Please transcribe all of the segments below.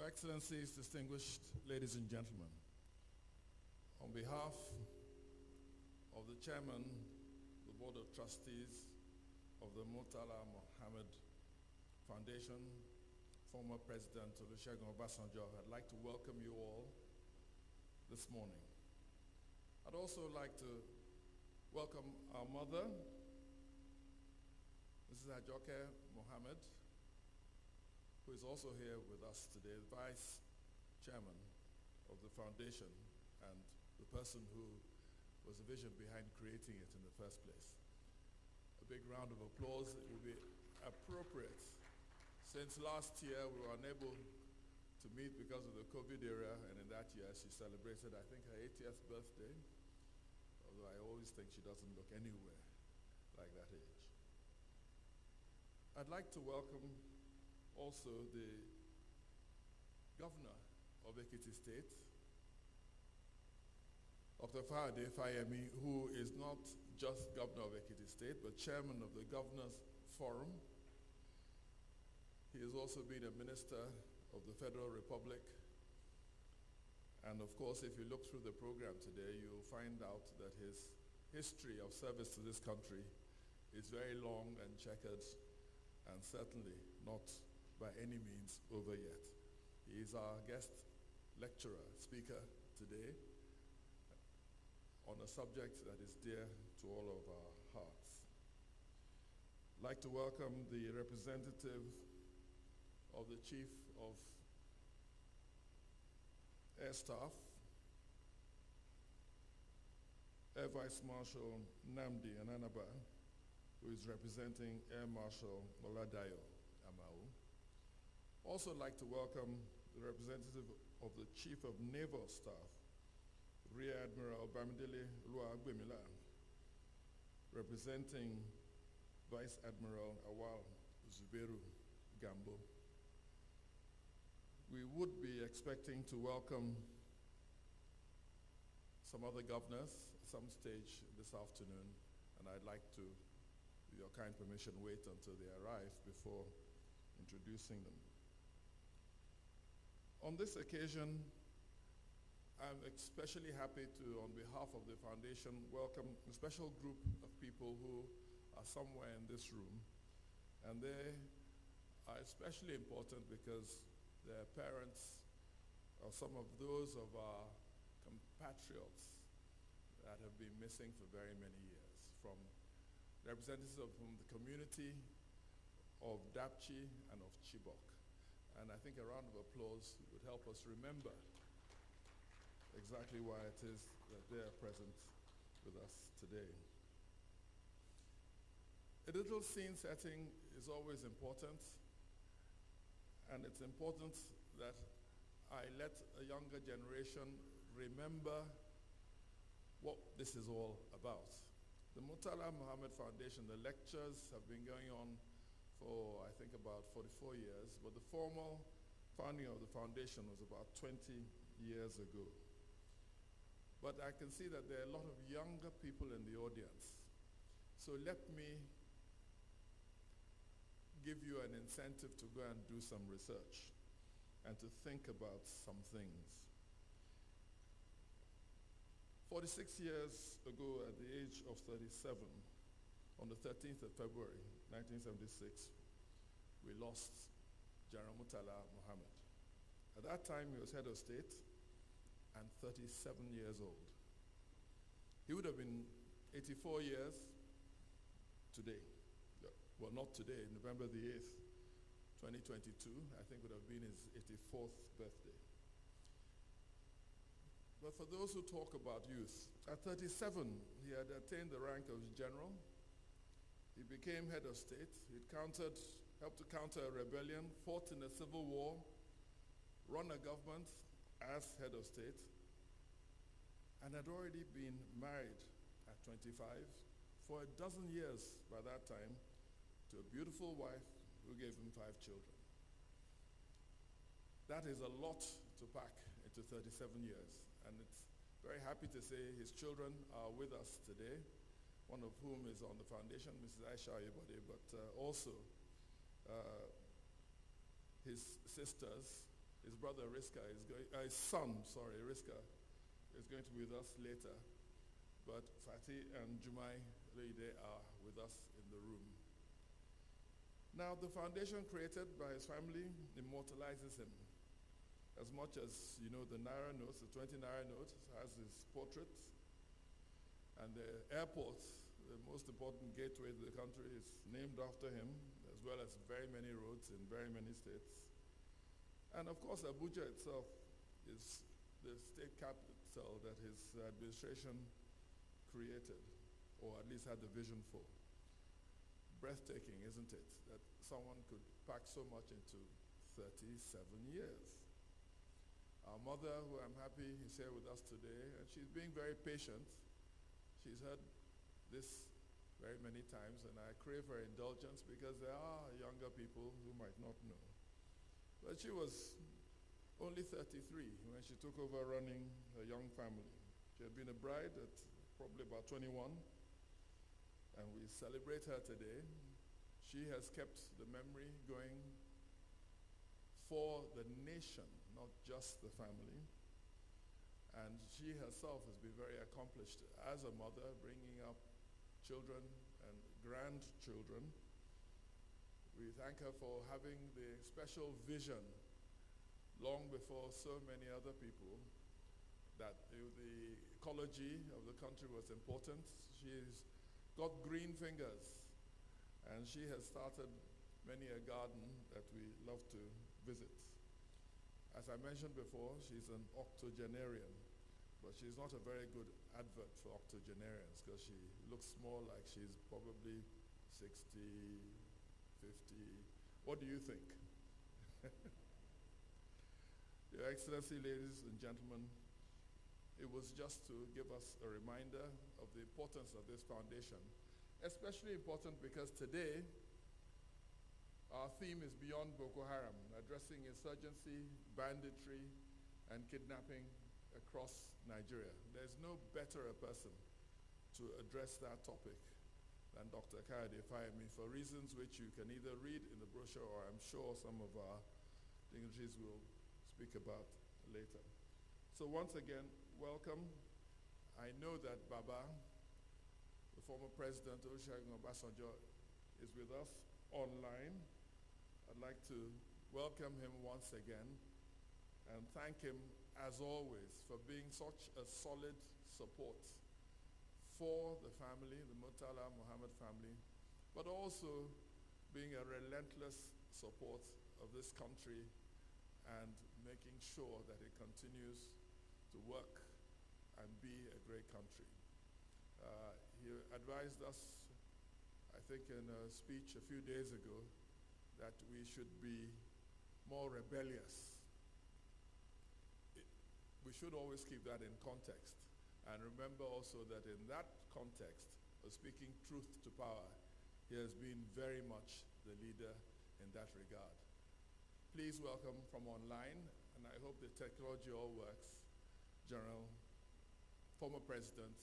Your Excellencies, distinguished ladies and gentlemen, on behalf of the Chairman, the Board of Trustees of the Murtala Muhammed Foundation, former President Olusegun Obasanjo, I'd like to welcome you all this morning. I'd also like to welcome our mother, Mrs. Ajoke Muhammad, who is also here with us today, the Vice Chairman of the Foundation and the person who was the vision behind creating it in the first place. A big round of applause. It will be appropriate. Since last year, we were unable to meet because of the COVID era, and in that year, she celebrated, I think, her 80th birthday, although I always think she doesn't look anywhere like that age. I'd like to welcome also the Governor of Ekiti State, Dr. Fayade Fayemi, who is not just Governor of Ekiti State, but Chairman of the Governors Forum. He has also been a Minister of the Federal Republic. And of course, if you look through the program today, you'll find out that his history of service to this country is very long and checkered, and certainly not by any means over yet. He is our guest lecturer, speaker today on a subject that is dear to all of our hearts. I'd like to welcome the representative of the Chief of Air Staff, Air Vice Marshal Nnamdi Ananaba, who is representing Air Marshal Oladayo Amao. Also like to welcome the representative of the Chief of Naval Staff, Rear Admiral Bamidele Oluwagbemila, representing Vice Admiral Awal Zubairu Gambo. We would be expecting to welcome some other governors at some stage this afternoon, and I'd like to, with your kind permission, wait until they arrive before introducing them. On this occasion, I'm especially happy to, on behalf of the Foundation, welcome a special group of people who are somewhere in this room. And they are especially important because their parents are some of those of our compatriots that have been missing for very many years, from representatives from the community of Dapchi and of Chibok. And I think a round of applause would help us remember exactly why it is that they are present with us today. A little scene setting is always important, and it's important that I let a younger generation remember what this is all about. The Murtala Muhammed Foundation, the lectures have been going on for, I think, about 44 years, but the formal founding of the foundation was about 20 years ago. But I can see that there are a lot of younger people in the audience. So let me give you an incentive to go and do some research and to think about some things. 46 years ago, at the age of 37, on the 13th of February, 1976, we lost General Murtala Muhammed. At that time, he was head of state and 37 years old. He would have been 84 years today. Well, not today, November the 8th, 2022, I think would have been his 84th birthday. But for those who talk about youth, at 37, he had attained the rank of general. He became head of state. He'd helped to counter a rebellion, fought in a civil war, run a government as head of state, and had already been married at 25 for a dozen years by that time to a beautiful wife who gave him 5 children. That is a lot to pack into 37 years, and it's very happy to say his children are with us today, one of whom is on the foundation, Mrs. Aisha Oyebode, but also his sisters, His brother Riska is going, his son, sorry, Riska, is going to be with us later. But Fatih and Jumai, they are with us in the room. Now, the foundation created by his family immortalizes him. As much as, you know, the Naira notes, the 20 Naira note has his portrait. And the airport, the most important gateway to the country, is named after him, as well as very many roads in very many states. And of course, Abuja itself is the state capital that his administration created, or at least had the vision for. Breathtaking, isn't it, that someone could pack so much into 37 years. Our mother, who I'm happy is here with us today, and she's being very patient. She's heard this very many times, and I crave her indulgence because there are younger people who might not know. But she was only 33 when she took over running a young family. She had been a bride at probably about 21, and we celebrate her today. She has kept the memory going for the nation, not just the family. And she herself has been very accomplished as a mother, bringing up children and grandchildren. We thank her for having the special vision long before so many other people that the ecology of the country was important. She's got green fingers, and she has started many a garden that we love to visit. As I mentioned before, she's an octogenarian, but she's not a very good advert for octogenarians because she looks more like she's probably 60, 50. What do you think? Your Excellency, ladies and gentlemen, it was just to give us a reminder of the importance of this foundation, especially important because today our theme is Beyond Boko Haram, addressing insurgency, banditry, and kidnapping across Nigeria. There's no better a person to address that topic than Dr. Kayode Fayemi, for reasons which you can either read in the brochure or I'm sure some of our dignitaries will speak about later. So once again, welcome. I know that Baba, the former president Olusegun Obasanjo, is with us online. I'd like to welcome him once again and thank him, as always, for being such a solid support for the family, the Murtala Muhammed family, but also being a relentless support of this country and making sure that it continues to work and be a great country. He advised us, I think in a speech a few days ago, that we should be more rebellious. We should always keep that in context. And remember also that in that context of speaking truth to power, he has been very much the leader in that regard. Please welcome from online, and I hope the technology all works, former President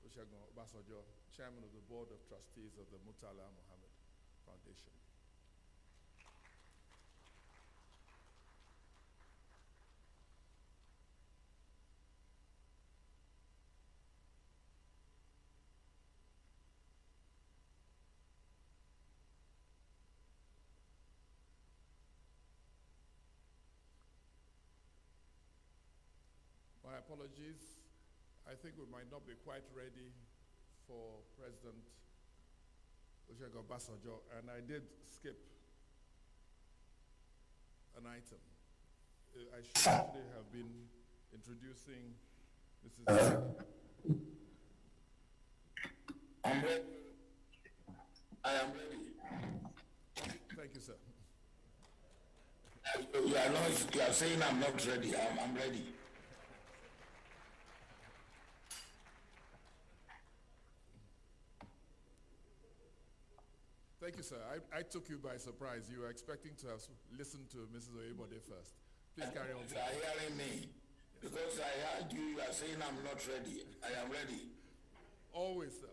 Olusegun Obasanjo, Chairman of the Board of Trustees of the Murtala Muhammed Foundation. My apologies. I think we might not be quite ready for President Olusegun Obasanjo, and I did skip an item. I should actually have been introducing Mrs. I'm ready. I am ready. Thank you, sir. You are saying I'm not ready. I'm ready. Thank you, sir. I took you by surprise. You were expecting to have listened to Mrs. Oyebode first. Please carry on. You are hearing me. Because I heard you, you are saying I'm not ready. I am ready. Always, sir.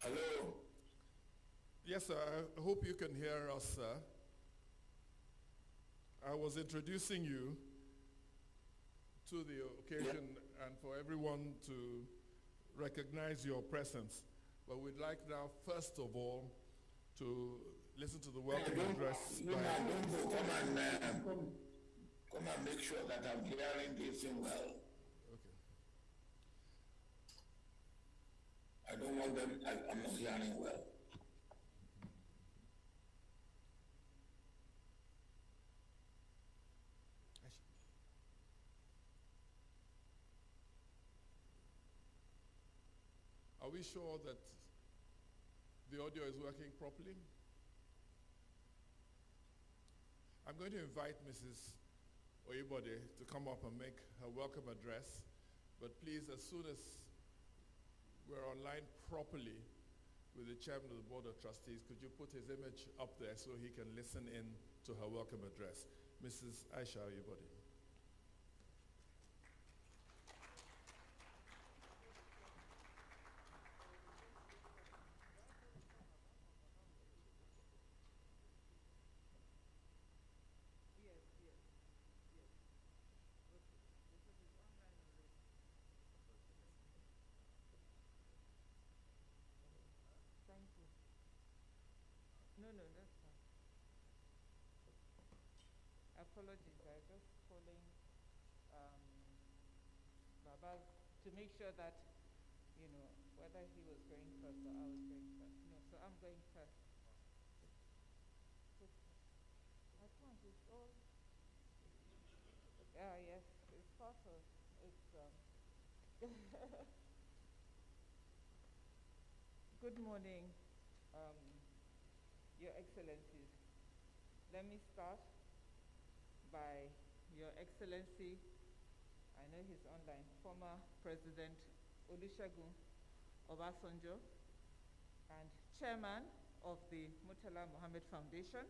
Hello? Yes, Yes, sir. I hope you can hear us, sir. I was introducing you to the occasion and for everyone to recognize your presence. But we'd like now, first of all, to listen to the welcome address. Come and make sure that I'm hearing this thing well. Okay. I don't want them, I'm not hearing well. Are we sure that the audio is working properly? I'm going to invite Mrs. Oyebode to come up and make her welcome address. But please, as soon as we're online properly with the chairman of the Board of Trustees, could you put his image up there so he can listen in to her welcome address? Mrs. Aisha Oyebode. No, that's fine. Apologies, I was just calling Baba to make sure that, whether he was going first or I was going first. No, so I'm going first. I can't, it's all, yes, it's part of, Good morning, Your Excellencies. Let me start by Your Excellency, I know he's online, former President Olusegun Obasanjo, and Chairman of the Murtala Muhammed Foundation,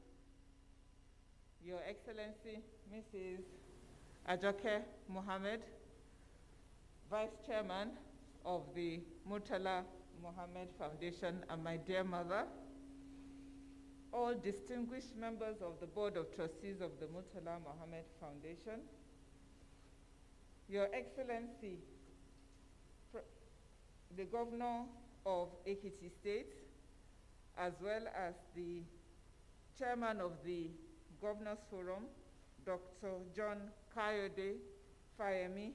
Your Excellency Mrs. Ajoke Muhammad, Vice Chairman of the Murtala Muhammed Foundation, and my dear mother, all distinguished members of the Board of Trustees of the Murtala Muhammed Foundation, Your Excellency, the Governor of Ekiti State, as well as the Chairman of the Governors Forum, Dr. John Kayode Fayemi,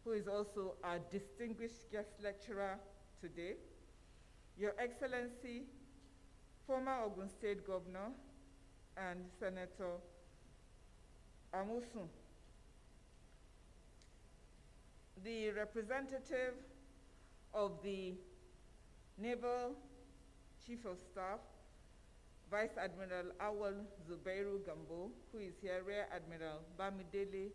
who is also our distinguished guest lecturer today, Your Excellency, former Ogun State Governor and Senator Amusun, the representative of the Naval Chief of Staff, Vice Admiral Awal Zubairu Gambo, who is here, Rear Admiral Bamidele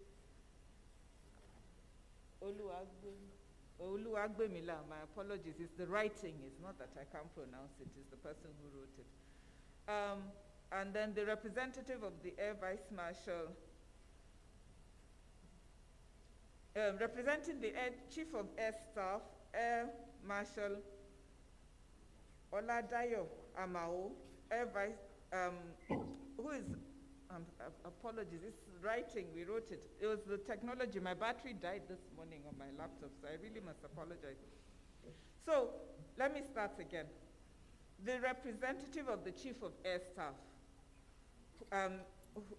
Oluwagbemila, my apologies, it's the writing, it's not that I can't pronounce it, it's the person who wrote it. And then the representative of the Air Vice Marshal, representing the Chief of Air Staff, Air Marshal Oladayo Amao, Air Vice, who is, apologies, it's writing, we wrote it. It was the technology, my battery died this morning on my laptop, so I really must apologize. So, let me start again. The representative of the Chief of Air Staff,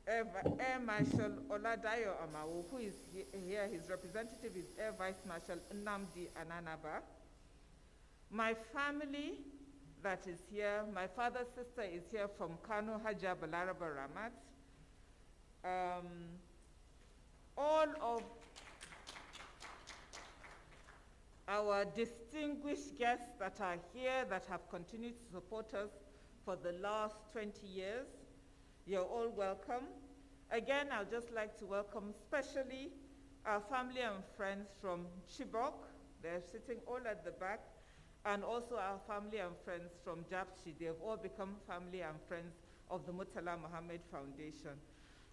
Air Marshal Oladayo Amao, who is here, his representative is Air Vice Marshal Nnamdi Ananaba. My family that is here, my father's sister is here from Kano, Haja Balaraba Ramat. All of our distinguished guests that are here that have continued to support us for the last 20 years, you're all welcome. Again, I'd just like to welcome especially our family and friends from Chibok. They're sitting all at the back, and also our family and friends from Japchi. They've all become family and friends of the Murtala Muhammed Foundation.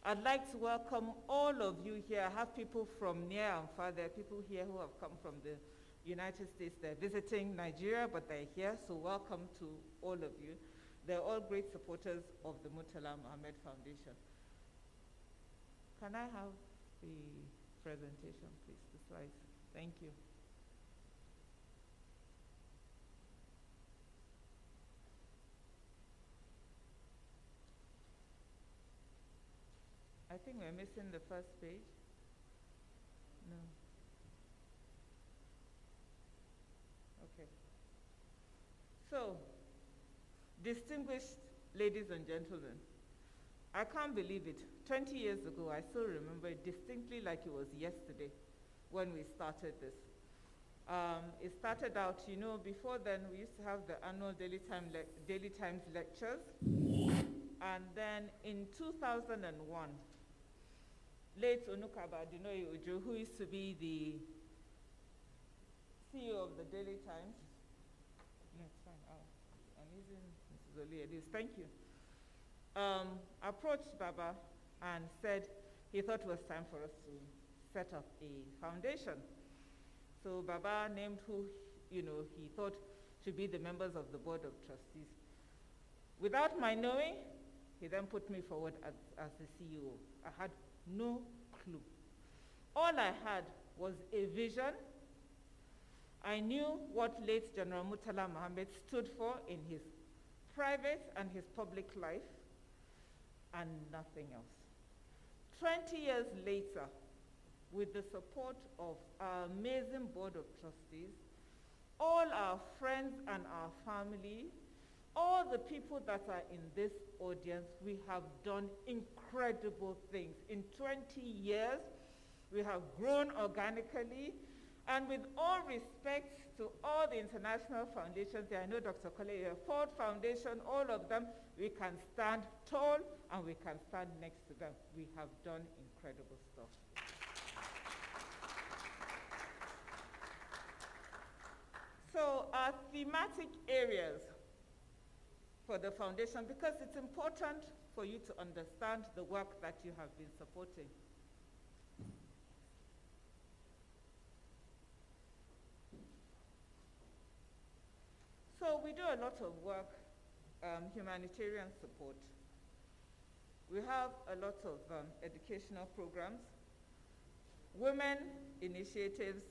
I'd like to welcome all of you here. I have people from near and far. There are people here who have come from the United States. They're visiting Nigeria, but they're here, so welcome to all of you. They're all great supporters of the Murtala Muhammed Foundation. Can I have the presentation, please, the slides? Thank you. I think we're missing the first page. No. Okay. So, distinguished ladies and gentlemen, I can't believe it. 20 years ago, I still remember it distinctly like it was yesterday when we started this. It started out, you know, before then we used to have the annual Daily Times lectures. And then in 2001, late Onukaba Adinoye Ojo, who used to be the CEO of the Daily Times, no, it's fine. I'm using Mrs. Oliedis. Thank you. Approached Baba and said he thought it was time for us to set up a foundation. So Baba named who, you know, he thought should be the members of the board of trustees. Without my knowing, he then put me forward as the CEO. I had no clue. All I had was a vision. I knew what late General Murtala Muhammed stood for in his private and his public life, and nothing else. 20 years later, with the support of our amazing board of trustees, all our friends and our family, all the people that are in this audience, we have done incredible things. In 20 years, we have grown organically, and with all respect to all the international foundations there, I know Dr. Koleye, Ford Foundation, all of them, we can stand tall and we can stand next to them. We have done incredible stuff. So our thematic areas for the foundation, because it's important for you to understand the work that you have been supporting. So we do a lot of work, humanitarian support. We have a lot of educational programs, women initiatives,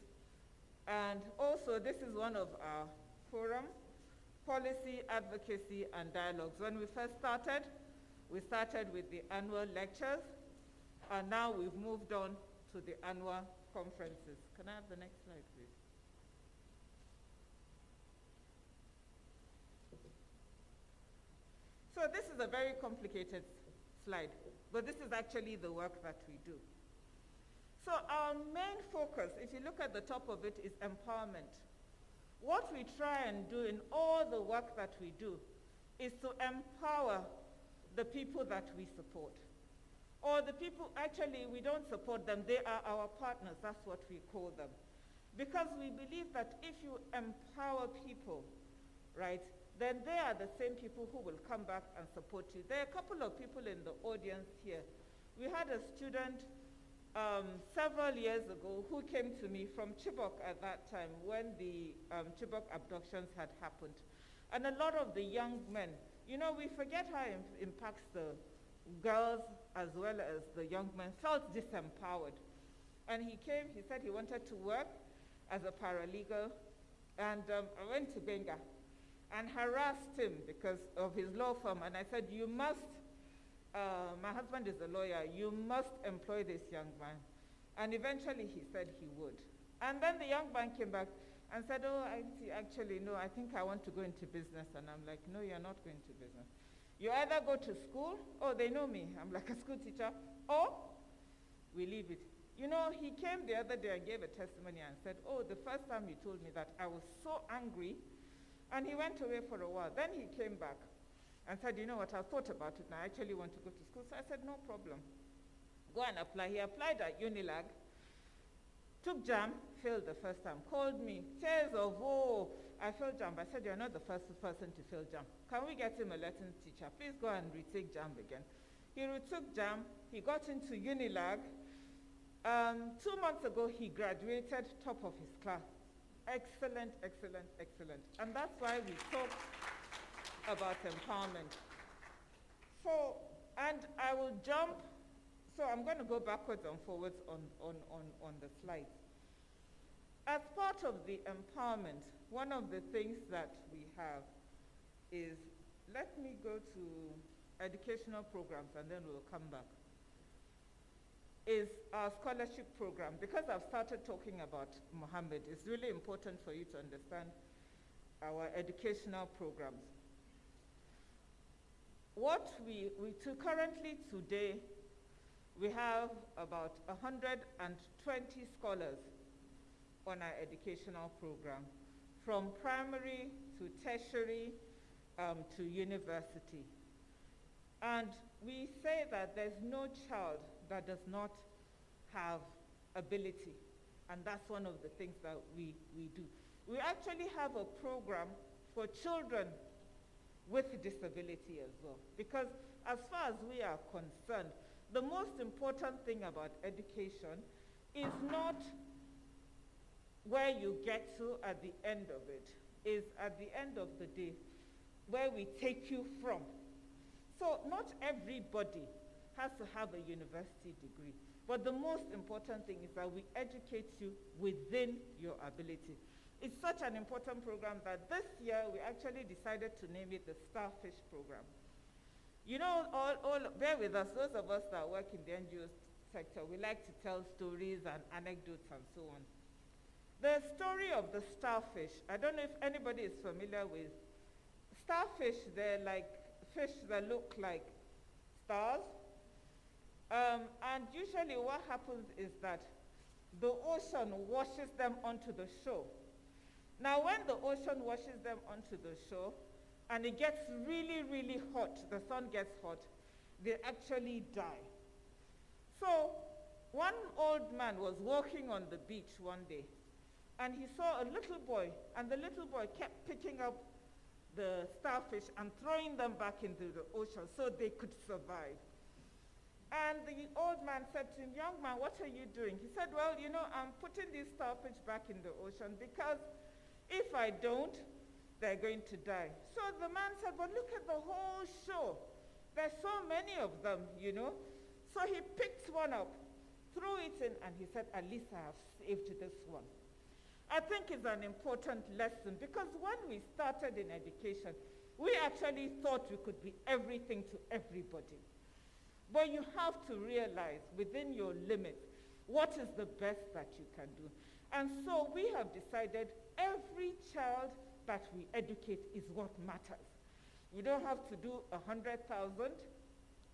and also this is one of our forums, policy, advocacy, and dialogues. When we first started, we started with the annual lectures, and now we've moved on to the annual conferences. Can I have the next slide, please? So this is a very complicated slide, but this is actually the work that we do. So our main focus, if you look at the top of it, is empowerment. What we try and do in all the work that we do is to empower the people that we support. Or the people, actually, we don't support them, they are our partners, that's what we call them. Because we believe that if you empower people, right, then they are the same people who will come back and support you. There are a couple of people in the audience here. We had a student several years ago who came to me from Chibok at that time when the Chibok abductions had happened. And a lot of the young men, you know, we forget how it impacts the girls as well as the young men, felt disempowered. And he came, he said he wanted to work as a paralegal, and I went to Benga and harassed him because of his law firm. And I said, you must, my husband is a lawyer, you must employ this young man. And eventually he said he would. And then the young man came back and said, oh, actually, no, I think I want to go into business. And I'm like, no, you're not going to business. You either go to school, oh, they know me, I'm like a school teacher, or we leave it. You know, he came the other day and gave a testimony and said, oh, the first time he told me that, I was so angry. And he went away for a while. Then he came back and said, you know what, I thought about it and I actually want to go to school. So I said, no problem. Go and apply. He applied at Unilag, took JAM, failed the first time, called me, tears of, oh, I failed JAM. I said, you're not the first person to fail JAM. Can we get him a Latin teacher? Please go and retake JAM again. He retook JAM. He got into Unilag. 2 months ago, he graduated top of his class. Excellent, excellent, excellent. And that's why we talk about empowerment. So, and I will jump, so I'm going to go backwards and forwards on the slides. As part of the empowerment, one of the things that we have is, let me go to educational programs and then we'll come back, is our scholarship program. Because I've started talking about Muhammad, it's really important for you to understand our educational programs. What we currently today, we have about 120 scholars on our educational program, from primary to tertiary to university. And we say that there's no child that does not have ability, and that's one of the things that we do. We actually have a program for children with disability as well, because as far as we are concerned, the most important thing about education is not where you get to at the end of it, is at the end of the day where we take you from. So not everybody has to have a university degree, but the most important thing is that we educate you within your ability. It's such an important program that this year we actually decided to name it the Starfish Program. You know, bear with us, those of us that work in the NGO sector, we like to tell stories and anecdotes and so on. The story of the starfish, I don't know if anybody is familiar with starfish. They're like fish that look like stars. And usually what happens is that the ocean washes them onto the shore. Now when the ocean washes them onto the shore and it gets really, really hot, the sun gets hot, they actually die. So one old man was walking on the beach one day and he saw a little boy, and the little boy kept picking up the starfish and throwing them back into the ocean so they could survive. And the old man said to him, "Young man, what are you doing?" He said, "Well, you know, I'm putting these starfish back in the ocean because if I don't, they're going to die." So the man said, "But look at the whole shore. There's so many of them, you know." So he picked one up, threw it in, and he said, "At least I have saved this one." I think it's an important lesson, because when we started in education, we actually thought we could be everything to everybody. But you have to realize within your limits what is the best that you can do. And so we have decided every child that we educate is what matters. We don't have to do 100,000,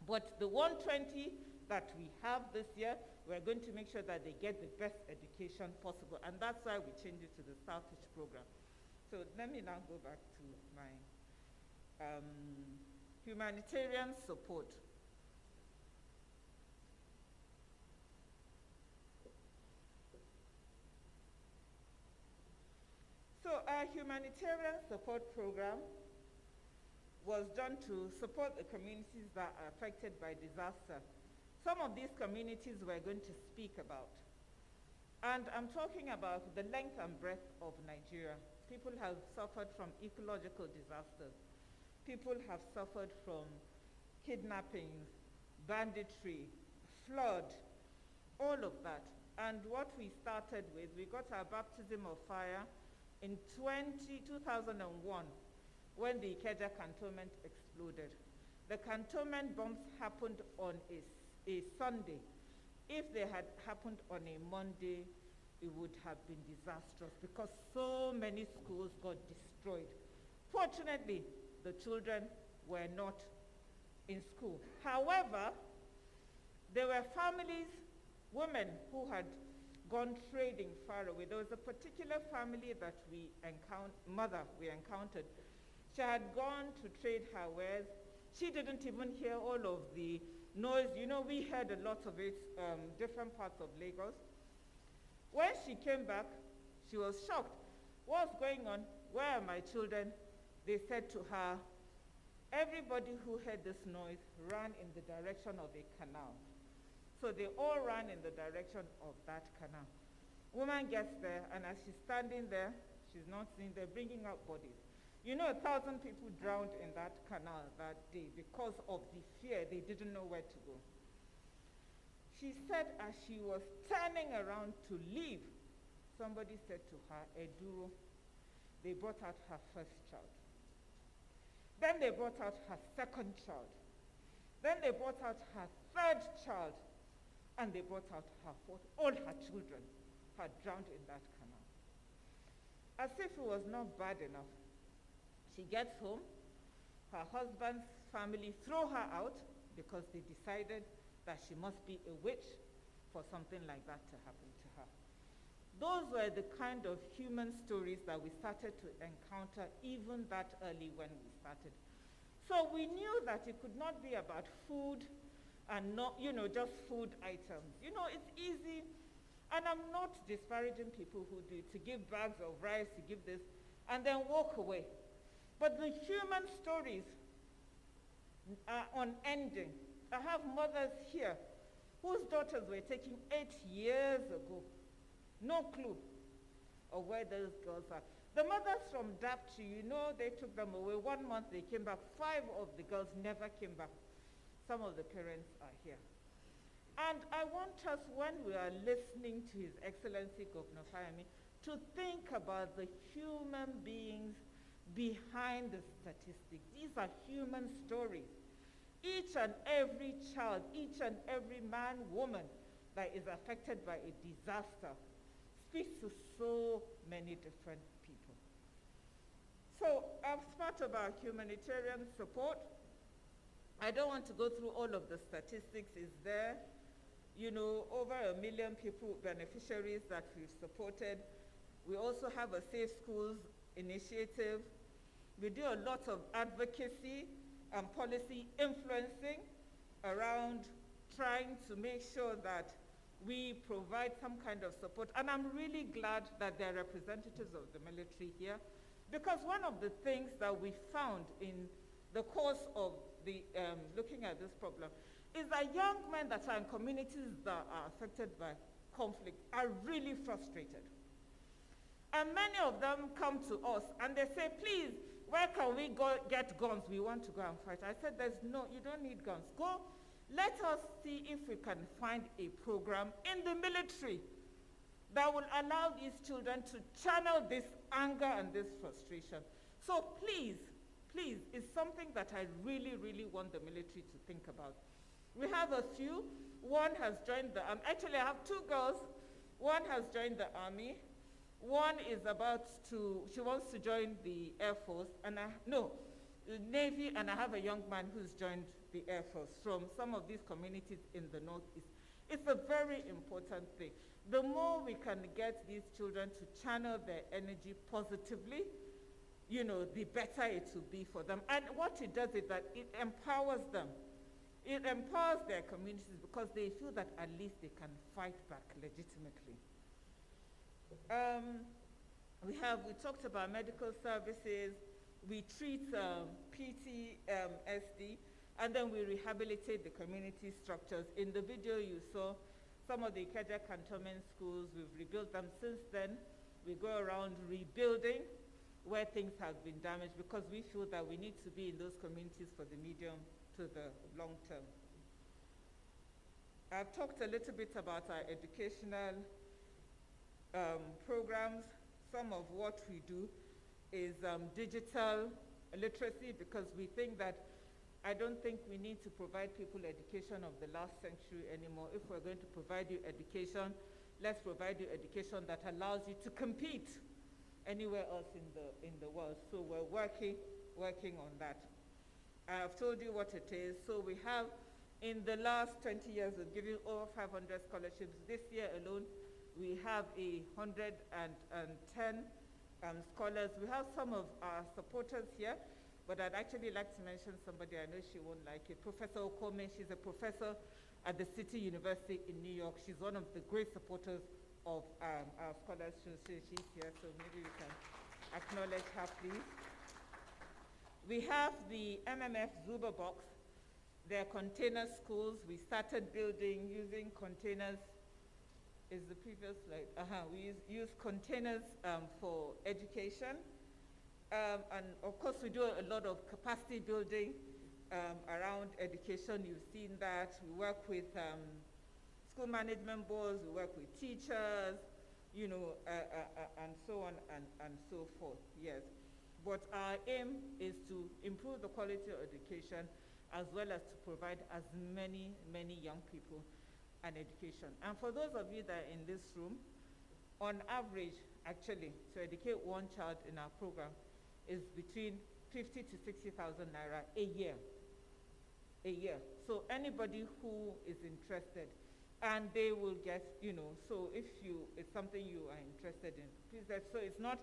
but the 120 that we have this year, we're going to make sure that they get the best education possible. And that's why we changed it to the Starfish Program. So let me now go back to my humanitarian support. So our humanitarian support program was done to support the communities that are affected by disaster. Some of these communities we're going to speak about. And I'm talking about the length and breadth of Nigeria. People have suffered from ecological disasters. People have suffered from kidnappings, banditry, flood, all of that. And what we started with, we got our baptism of fire in 2001 when the Ikeja cantonment exploded. The cantonment bombs happened on a Sunday. If they had happened on a Monday, it would have been disastrous because so many schools got destroyed. Fortunately, the children were not in school. However, there were families, women who had gone trading far away. There was a particular family that we encountered. She had gone to trade her wares. She didn't even hear all of the noise. You know, we heard a lot of it, different parts of Lagos. When she came back, she was shocked. What's going on? Where are my children? They said to her, everybody who heard this noise ran in the direction of a canal. So they all ran in the direction of that canal. Woman gets there, and as she's standing there, she's not seeing, they're bringing out bodies. You know, 1,000 people drowned in that canal that day because of the fear. They didn't know where to go. She said as she was turning around to leave, somebody said to her, Eduro. They brought out her first child. Then they brought out her second child. Then they brought out her third child. And they brought out her fourth. All her children had drowned in that canal. As if it was not bad enough, she gets home. Her husband's family throw her out because they decided that she must be a witch for something like that to happen to her. Those were the kind of human stories that we started to encounter even that early when we started. So we knew that it could not be about food and not, just food items. It's easy, and I'm not disparaging people who do, to give bags of rice, to give this, and then walk away. But the human stories are unending. I have mothers here whose daughters were taken 8 years ago. No clue of where those girls are. The mothers from Dapchi, they took them away. 1 month they came back. 5 of the girls never came back. Some of the parents are here. And I want us, when we are listening to His Excellency Governor Fayemi, to think about the human beings behind the statistics. These are human stories. Each and every child, each and every man, woman that is affected by a disaster speaks to so many different people. So, as part of our humanitarian support, I don't want to go through all of the statistics. Is there, over 1 million people, beneficiaries that we've supported. We also have a Safe Schools initiative. We do a lot of advocacy and policy influencing around trying to make sure that we provide some kind of support. And I'm really glad that there are representatives of the military here, because one of the things that we found in the course of the looking at this problem is that young men that are in communities that are affected by conflict are really frustrated. And many of them come to us and they say, please, where can we go get guns? We want to go and fight. I said, you don't need guns. Go, let us see if we can find a program in the military that will allow these children to channel this anger and this frustration. So please, it's something that I really, really want the military to think about. We have a few. One has joined the army. Actually, I have 2 girls. One has joined the army. One is she wants to join the Air Force, the Navy, and I have a young man who's joined the Air Force from some of these communities in the Northeast. It's a very important thing. The more we can get these children to channel their energy positively, the better it will be for them. And what it does is that it empowers them. It empowers their communities because they feel that at least they can fight back legitimately. We talked about medical services. We treat PTSD, and then we rehabilitate the community structures. In the video you saw some of the Ikeja cantonment schools. We've rebuilt them since then. We go around rebuilding where things have been damaged because we feel that we need to be in those communities for the medium to the long term. I've talked a little bit about our educational programs. Some of what we do is digital literacy, because we think that I don't think we need to provide people education of the last century anymore. If we're going to provide you education, let's provide you education that allows you to compete anywhere else in the world. So we're working on that. I have told you what it is. So we have, in the last 20 years, we've given over 500 scholarships. This year alone, we have 110 scholars. We have some of our supporters here, but I'd actually like to mention somebody. I know she won't like it. Professor Okome, she's a professor at the City University in New York. She's one of the great supporters of our scholars. She's here, so maybe we can acknowledge her, please. We have the MMF Zuba box. They're container schools. We started building using containers. Is the previous slide? We use containers for education. And of course, we do a lot of capacity building around education. You've seen that. We work with school management boards, we work with teachers, you know, and so on and so forth, yes. But our aim is to improve the quality of education as well as to provide as many young people an education. And for those of you that are in this room, on average, actually, to educate one child in our program is between 50 to 60,000 naira a year. A year. So anybody who is interested, and they will get, you know, so if it's something you are interested in, please, so it's not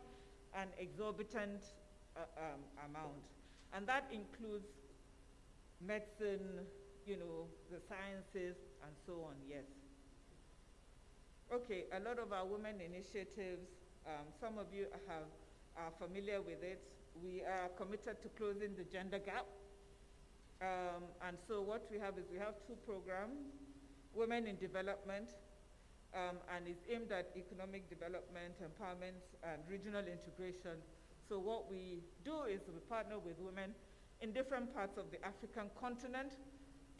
an exorbitant amount. And that includes medicine, you know, the sciences, and so on, yes. Okay, a lot of our women initiatives, some of you are familiar with it. We are committed to closing the gender gap. And so what we have is we have two programs, Women in Development, and it's aimed at economic development, empowerment, and regional integration. So what we do is we partner with women in different parts of the African continent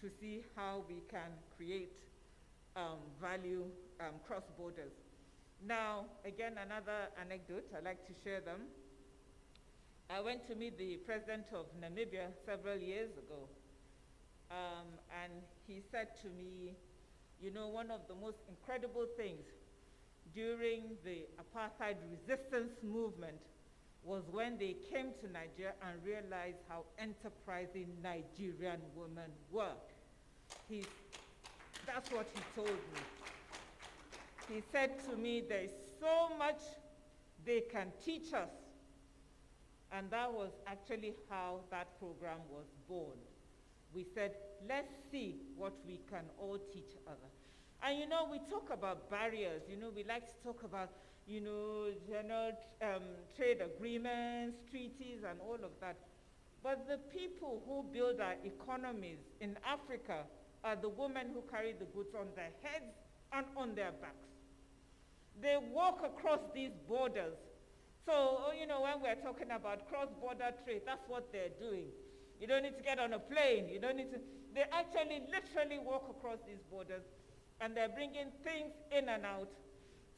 to see how we can create value cross borders. Now, again, another anecdote, I like to share them. I went to meet the president of Namibia several years ago, and he said to me, you know, one of the most incredible things during the apartheid resistance movement was when they came to Nigeria and realized how enterprising Nigerian women were. That's what he told me. He said to me, there's so much they can teach us. And that was actually how that program was born. We said, let's see what we can all teach others. And you know, we talk about barriers. You know, we like to talk about, you know, general trade agreements, treaties, and all of that. But the people who build our economies in Africa are the women who carry the goods on their heads and on their backs. They walk across these borders. So, you know, when we're talking about cross-border trade, that's what they're doing. You don't need to get on a plane. You don't need to. They actually literally walk across these borders, and they're bringing things in and out.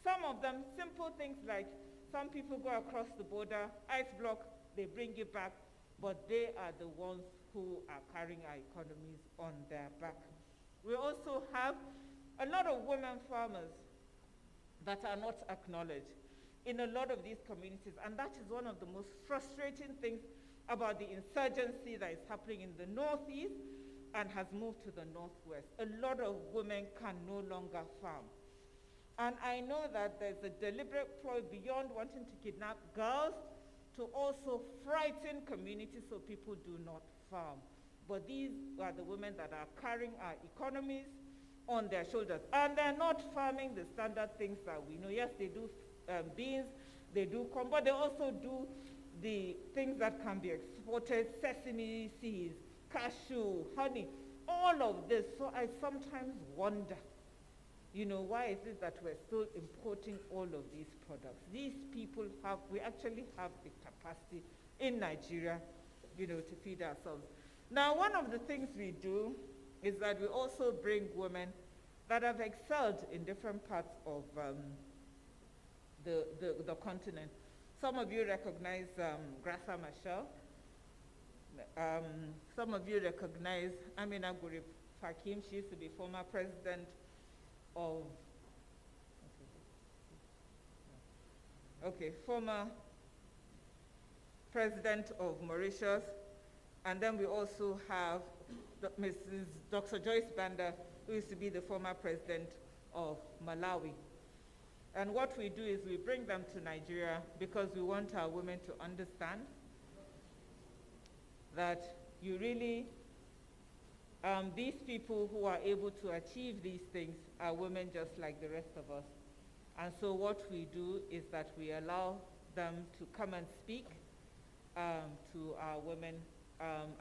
Some of them, simple things like some people go across the border, ice block, they bring it back, but they are the ones who are carrying our economies on their back. We also have a lot of women farmers that are not acknowledged in a lot of these communities, and that is one of the most frustrating things about the insurgency that is happening in the northeast and has moved to the northwest. A lot of women can no longer farm. And I know that there's a deliberate ploy beyond wanting to kidnap girls to also frighten communities so people do not farm. But these are the women that are carrying our economies on their shoulders. And they're not farming the standard things that we know. Yes, they do beans, they do corn, but they also do the things that can be exported, sesame seeds, cashew, honey, all of this. So I sometimes wonder, you know, why is it that we're still importing all of these products? These people we actually have the capacity in Nigeria, you know, to feed ourselves. Now, one of the things we do is that we also bring women that have excelled in different parts of the continent. Some of you recognize Grasa Machel. Some of you recognize Amina Gurib Fakim. She used to be former president of, former president of Mauritius. And then we also have Mrs. Dr. Joyce Banda, who used to be the former president of Malawi. And what we do is we bring them to Nigeria because we want our women to understand that you really, these people who are able to achieve these things are women just like the rest of us. And so what we do is that we allow them to come and speak to our women.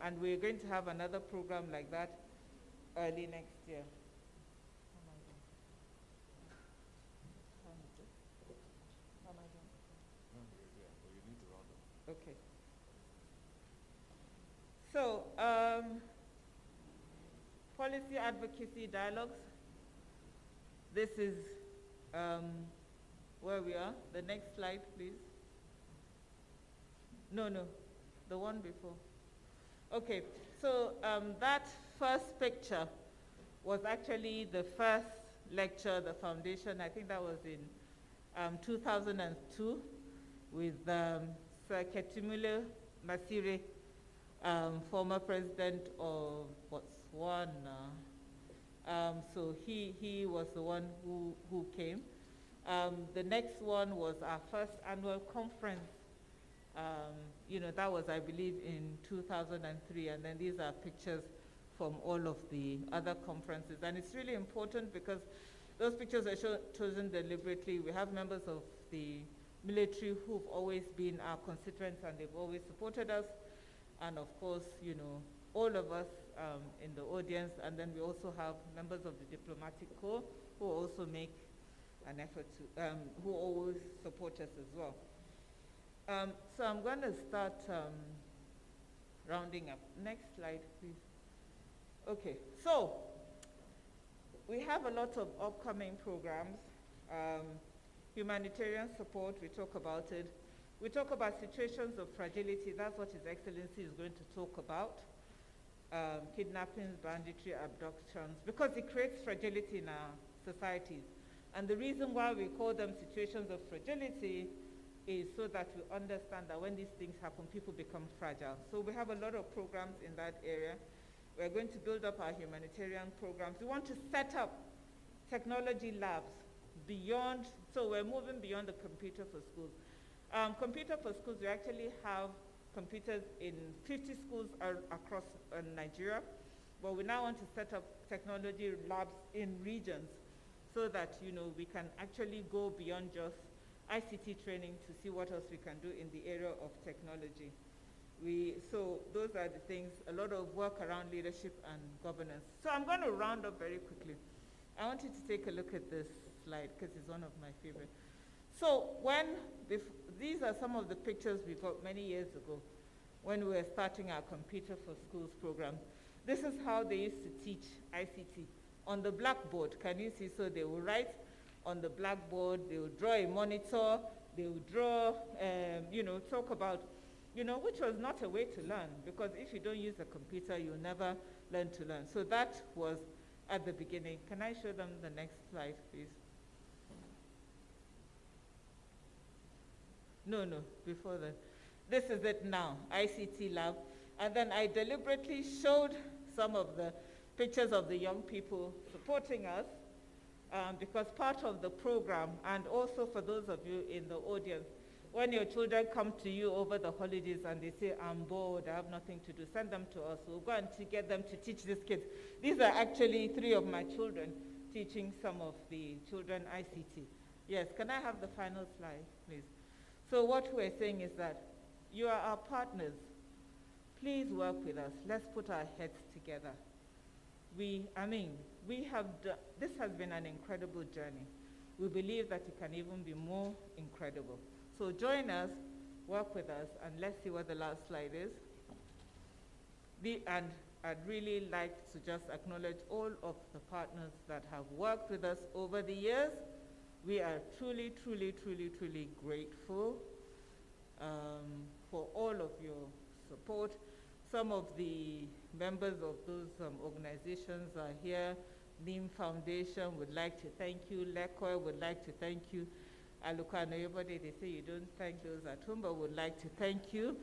And we're going to have another program like that early next year. Okay. So, policy advocacy dialogues. This is where we are. The next slide, please. No, the one before. Okay, so that first picture was actually the first lecture, the foundation. I think that was in 2002 with Sir Ketumule Masire, former president of Botswana. So he was the one who came. The next one was our first annual conference. That was, I believe, in 2003, and then these are pictures from all of the other conferences. And it's really important because those pictures are chosen deliberately. We have members of the military who've always been our constituents and they've always supported us. And of course, all of us in the audience, and then we also have members of the diplomatic corps who also make an effort to, who always support us as well. So I'm going to start rounding up. Next slide, please. Okay, so we have a lot of upcoming programs. Humanitarian support, we talk about it. We talk about situations of fragility. That's what His Excellency is going to talk about. Kidnappings, banditry, abductions, because it creates fragility in our societies. And the reason why we call them situations of fragility is so that we understand that when these things happen, people become fragile. So we have a lot of programs in that area. We're going to build up our humanitarian programs. We want to set up technology labs beyond, so we're moving beyond the computer for schools. Computer for schools, we actually have computers in 50 schools across Nigeria, but we now want to set up technology labs in regions so that we can actually go beyond just ICT training to see what else we can do in the area of technology. So those are the things, a lot of work around leadership and governance. So I'm going to round up very quickly. I want you to take a look at this slide because it's one of my favorites. So these are some of the pictures we got many years ago when we were starting our Computer for Schools program. This is how they used to teach ICT. On the blackboard, can you see? So they will write on the blackboard, they will draw a monitor, they will draw, talk about, which was not a way to learn, because if you don't use a computer, you'll never learn to learn. So that was at the beginning. Can I show them the next slide, please? No, before that. This is it now, ICT lab. And then I deliberately showed some of the pictures of the young people supporting us, because part of the program, and also for those of you in the audience, when your children come to you over the holidays and they say, I'm bored, I have nothing to do, send them to us. We'll go and get them to teach these kids. These are actually 3 of my children teaching some of the children ICT. Yes, can I have the final slide, please? So what we're saying is that you are our partners. Please work with us. Let's put our heads together. This has been an incredible journey. We believe that it can even be more incredible. So join us, work with us, and let's see what the last slide is. And I'd really like to just acknowledge all of the partners that have worked with us over the years. We are truly, truly, truly, truly grateful for all of your support. Some of the members of those organizations are here. NIM Foundation would like to thank you. LECOI would like to thank you. Alukano, everybody, they say you don't thank those at home, but would like to thank you.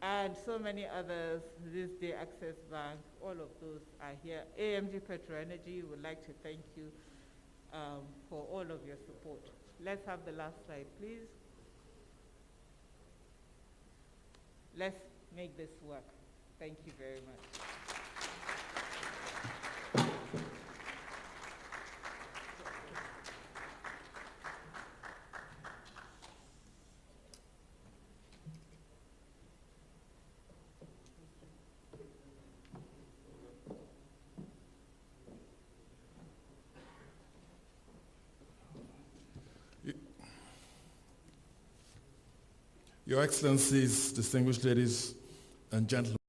And so many others, This Day Access Bank, all of those are here. AMG Petro Energy would like to thank you for all of your support. Let's have the last slide, please. Let's make this work. Thank you very much. Your Excellencies, distinguished ladies and gentlemen,